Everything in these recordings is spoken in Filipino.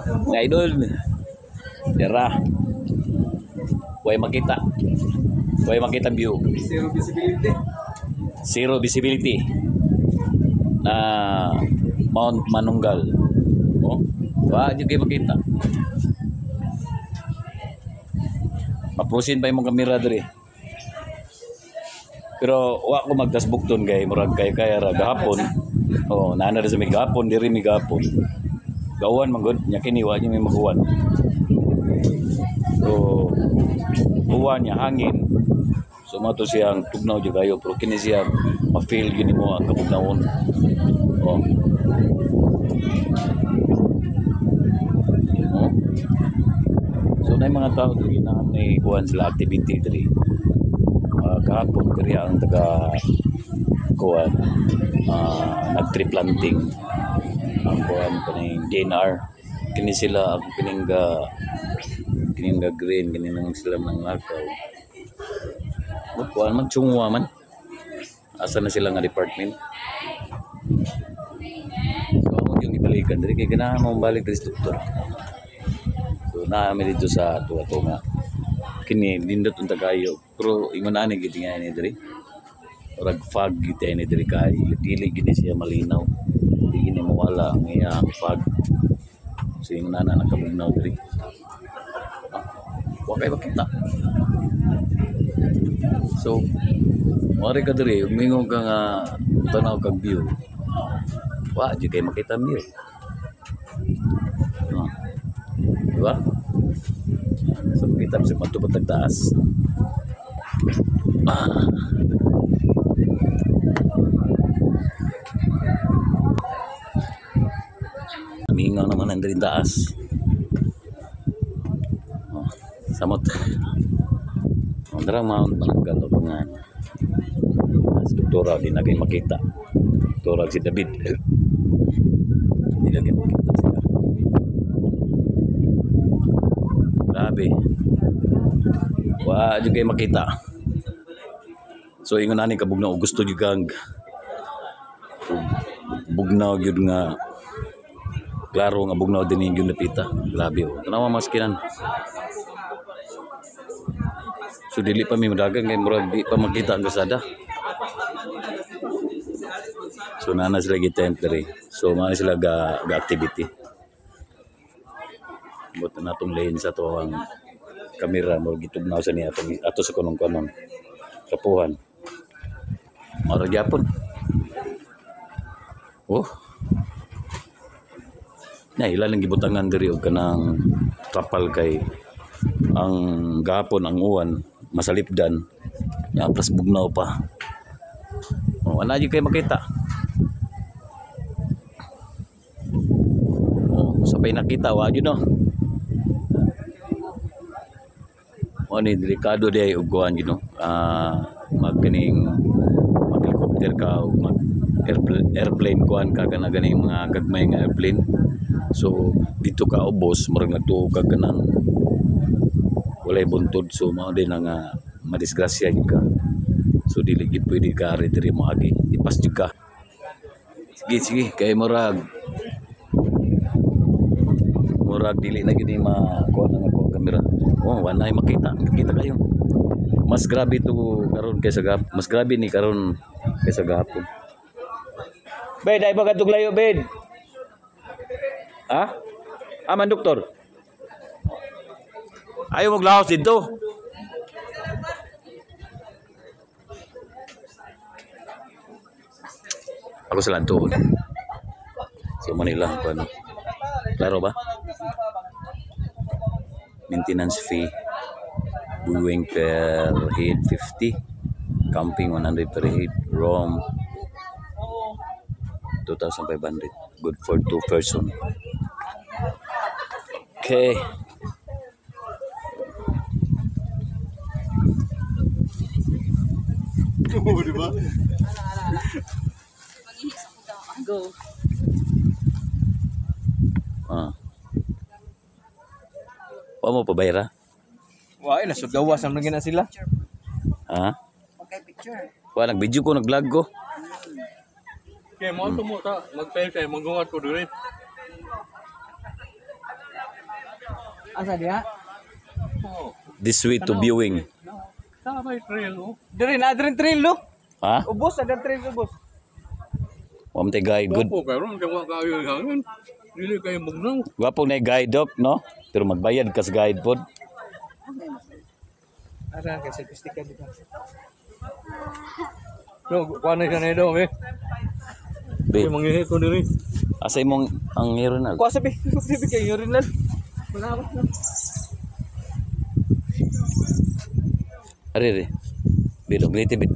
Nga idol. Dira. Way makita. Way makita view. Zero visibility. Zero visibility. Na Mount Manunggal. Oh, wa di kayo makita. Mapusin pa imong kamera diri. Pero wa ko magtasbuk ton kay murag kay ra gahapon. Oh, naana sa mi gahapon diri mi gahapon. Gawan man gud nya kini wa nya may maguwan. So uwan niya hangin. So mato siyang tugnaw jud kayo pero kini siya ma-feel gini mo ang kabugnawon. Oh. Oh. So na mga tao diri na may kuan sila activity diri. Kahapon diri ang taga kuan nag-tree planting ang kuan kaning DNR kini sila ang kining ga green kini nang sila nang lakaw kuan man chungwa man asa na sila nga department so mo yung ibalikan diri kay ganahan mo balik diri sa doktor so naami dito sa tuwa-tunga kini nindot unta kayo pero ingon ani gid nga ni diri rag fog gid ni diri kay dili gid siya malinaw di gini mawala ang iyang fog so ingon ana nakabugnaw diri wa kay makita so mari ka diri mingon ka nga tanaw kag view wa di kay makita view diba so kita sa matubot taas mingaw naman ang dari taas samot ang darang Mount Manunggal o pangan si doktora di na kayo makita doktora si David di na kayo makita sila grabe wa di kayo makita so ingon ani kabugnaw gusto jud kang bugnaw gyud nga klaro nga bugnaw din yung napita grabe o tanawa maskinan so dili pa mi madagan kay murag di pa makita ang kasada so nana sila gitent diri so man sila ga activity buto na tong lane sa to ang kamera mo gitugnaw sa niya ato sa kanong kapuhan mara gyapon oh na ilan ang gibutangan diri og kanang trapal kay ang gahapon ang uwan masalipdan nya plus bugnaw pa oh ana jud kay makita oh sabay nakita wa jud no oh ni delikado di og kuan jud no magkining mag helicopter ka o mag airplane kuan ka kana ganing mga gagmay nga airplane so dito ka ubos murag nagtuo ka kanang walay buntod so mao din nga madisgrasya gyud ka so dili gid pwede ka ari diri mo agi ipas jud ka sige kay murag dili na gid makuha na ako kamera oh wala makita kayo mas grabe to karon kaysa gahapon mas grabe ni karon kaysa gahapon bed ay ba kadtog layo bed ha aman doktor ayaw maglahos dito ako sa lantuon so Manila ano klaro ba maintenance fee viewing per head 50 camping 100 per head room 2,500 good for 2 person okay Oh, di ba? Go. Wa mo pa bayra? Why nasugawas naman gina sila. Ha? Okay, picture. Wa nag-video ko, nag-vlog ko. Kaya mo ta mag-fail kay magungat ko diri. Asa dia? This way to viewing. Tama yung trail, oh. Dire na trail no. Ha? Ubos ada trail ubos. Wa man tay guide good. Opo, karon kawa kayo ganun. Dili kayo magnaw. Gwapo na guide dok, no? Pero magbayad kas guide pod. Ara ka selfie dito. No, kuha na siya na daw, eh. Be, Kaya manghihi ko diri. asay mong ang urinal. Kuha sabi, sabi kay urinal. Malawak na. Ari re. Bilog liti bit.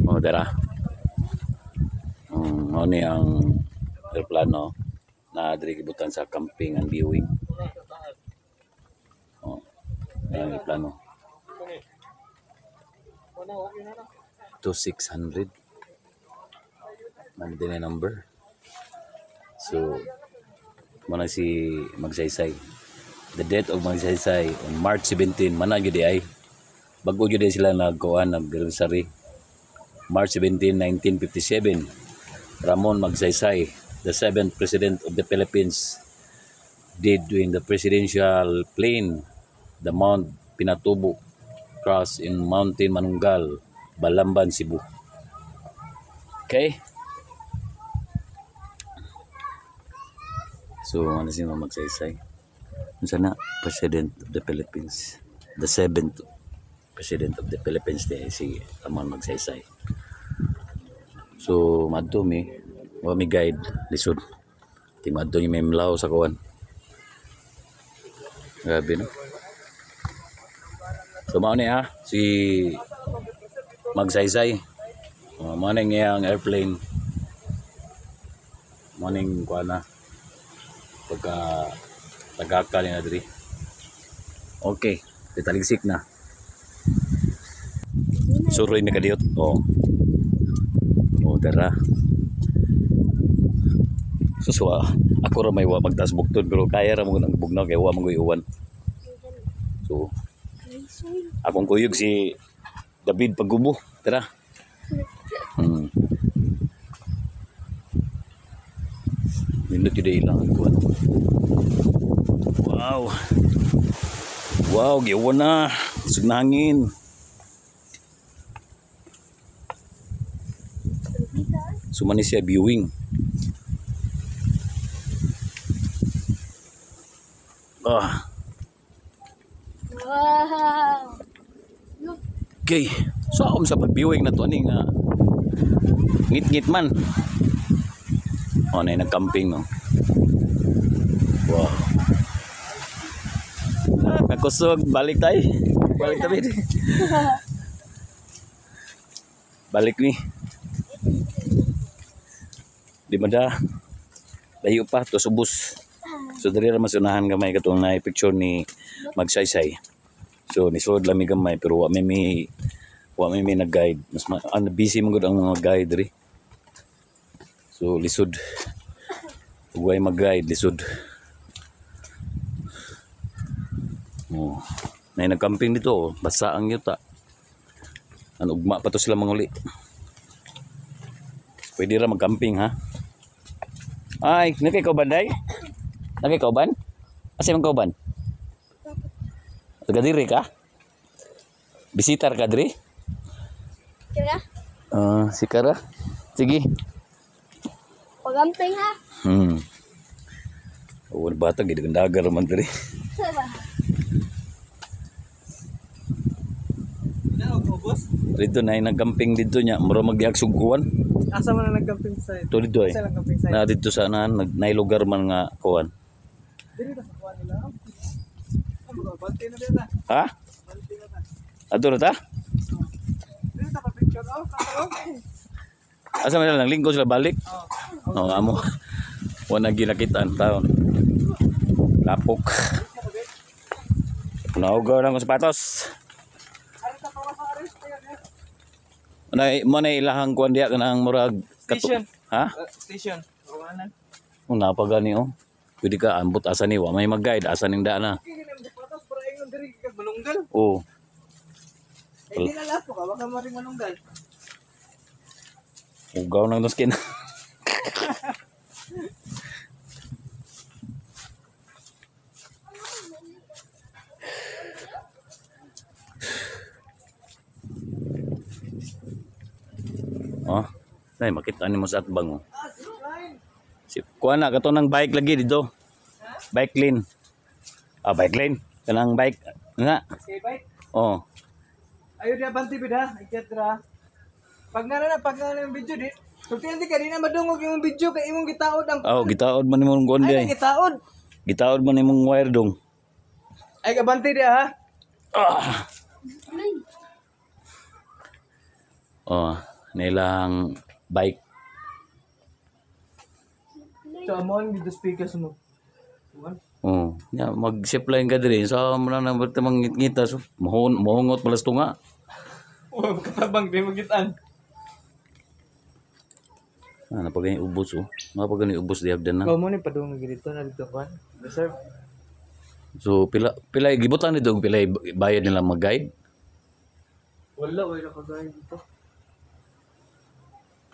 Oh, dara. Ano ni ang aeroplano na diri gibutan sa camping and viewing. Oh. Ang aeroplano. To 600. Man din ang number. So, mana si Magsaysay. The death of Magsaysay on March 17, mana gyud ay. Bago gyud sila nagkuan nag-grocery. March 17, 1957. Ramon Magsaysay, the 7th President of the Philippines, died during the presidential plane, the Mount Pinatubo Cross in Mountain Manunggal, Balamban, Cebu. Okay? So, ano si Magsaysay? Sana President of the Philippines, the 7th President of the Philippines di si Ramon Magsaysay. So madto mi wa mi guide lisod. Ti madto ni memlaw sa kuan. Grabe no. So mao ni si Magsaysay. Mao ni ang airplane. Morning kuan na. Pagka tagakal na diri. Okay, ditaligsik na. Suroy mi kadiyot. Oh. Oh, dara. Suswa. Ako ra may wa magtaas bugtod pero kaya ra mo nang bugnaw kay wa mangoy uwan. So, akong kuyog si David Pagubo. Tara. Minute yun ilang kuwan. Wow. Wow, giwan na. Usog na hangin. Sumani siya viewing. Ah. Wow. Okay. So, sa pag-viewing na to, aning ngit-ngit man. O, na yung nag-camping, no? Wow. Kakusog. Balik tayo. Balik tayo. Balik ni. Di mada. Layo pa. To subos. So, dari naman sunahan gamay katong na picture ni Magsaysay. So, nisulod lang mi gamay. Pero wa may nag-guide. Mas busy mo ang mga guide rin. So, lisod. Huwag mag-guide, lisod. Oh. May nag-camping dito, oh. Basa ang yuta. Ano, ugma pa to sila manguli. Pwede ra mag-camping, ha? Ay, nakikauban, day? Nakikauban? Asa yung kauban? Taga-diri ka? Bisitar ka, diri? Kira? Si Kara. Sige. Pagamping ha? Wala bata, gini kandagar man diri. Dito na yung nagkamping dito niya. Mura mag-iaksog kuwan. Asa man na nag-camping sa ito? Ito dito eh. Sa lang camping sa ito. Na dito sana, nailugar man nga kuwan. Dili na sa kuha nila. Bante na dito. Ha? Bante na ta. Ato na ta? Dili ta pa picture oh. Asa man lang, linggo sila balik. Oo, amo. Wala ginakita ang taon. Lapok. Naugaw lang ko sapatos. Mo na ilahang kuan diya kanang murag Station. Ha? Station. Kawanan. Napagani oh. Pwede ka ambot asa ni wa may mag-guide asa ning daan na. Patos para ingon diri kag malunggal. Oh. Eh di na lapo ka baka maring malunggal. Ugaw nang skin. Ay, makita ni mo sa atbang oh. Ah, zipline. Si kuha na kato ng bike lagi dito. Bike lane. Ah, bike lane. Kanang bike nga. Okay, bye. Oh. Ayo dia banti bida, etc. Pag nga na yung video di. Sultihan di ka di na madungog yung video kay imong gitaod ang. Oh, gitaod man imong kuan Ay, di. gitaod. Gitaod man imong wire dong. Ay, kabanti dia ha. Ah. Oh, nilang bike. So, amon video speakers mo. Tuwan. Oh, nya mag-zip line ka diri sa mo na bertemang ngita so mohongot malas tunga. Oh, katabang di magitan. Ah, napagani ubos oh. Napagani ubos di hagdan na. Kau mo ni padung dito na dito kan. Reserve. So pila gibutan nito pila bayad nila mag-guide. Wala ka gaya dito.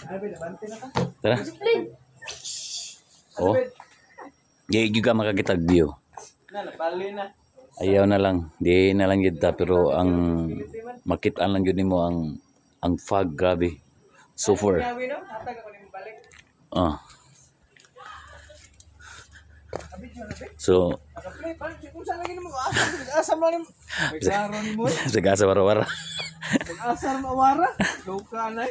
Ay, bida banti na ka. Tara. Oh. Di juga makakitag view. Na, napali na. Ayaw na lang. Di na lang yun ta. Pero ang makitaan lang yun nimo ang fog. Grabe. So far. Yawi no? Hatag ako ni balik. Ah. So, Naka-play pa. Kung saan lagi mo asam lang ni mo. May saro ni mo. sagasa wara-wara. Asar mawara. Go ka na.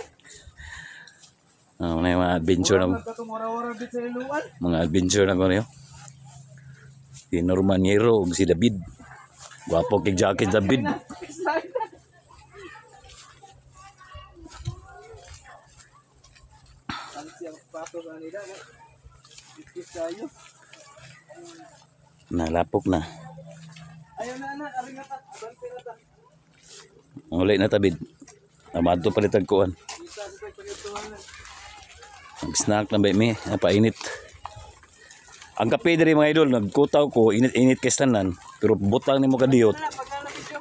May mga adventure na Wara-wara bit sa niluan. mga adventure na ko niyo. Si Norman Hero ug si David. Gwapo kay jacket David. Ang siyang pato ka nila. Itis tayo. Nalapok na. Ayaw na. Aring na ta. Abante na ta. Uli na tabid. Amadto palitag kuan. Isa sa pagkatuhanan. Mag-snack na ba mi? Napainit. Ang kape diri mga idol, nagkutaw ko, init-init kay tanan. Pero butang nimo kadiyot.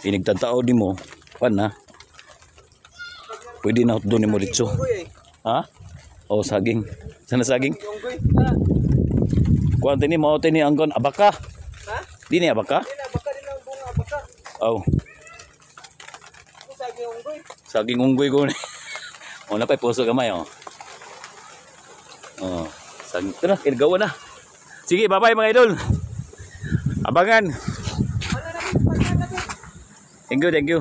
Inigtantao nimo. Pan na. Pwede na doon nimo litso. Unggoy eh. Ha? Oh, saging. Sana saging? Unggoy. Kuan tini mao tini anggon abaka. Ha? Di ni abaka? Hindi na. Baka din ang bunga. Baka. Oh, Kung sagi unggoy. saging unggoy ko ni. Oh, napay puso gamay oh. Oh, saging. Tara, kinagawa na. Sige, bye-bye mga idol. Abangan. Thank you, thank you.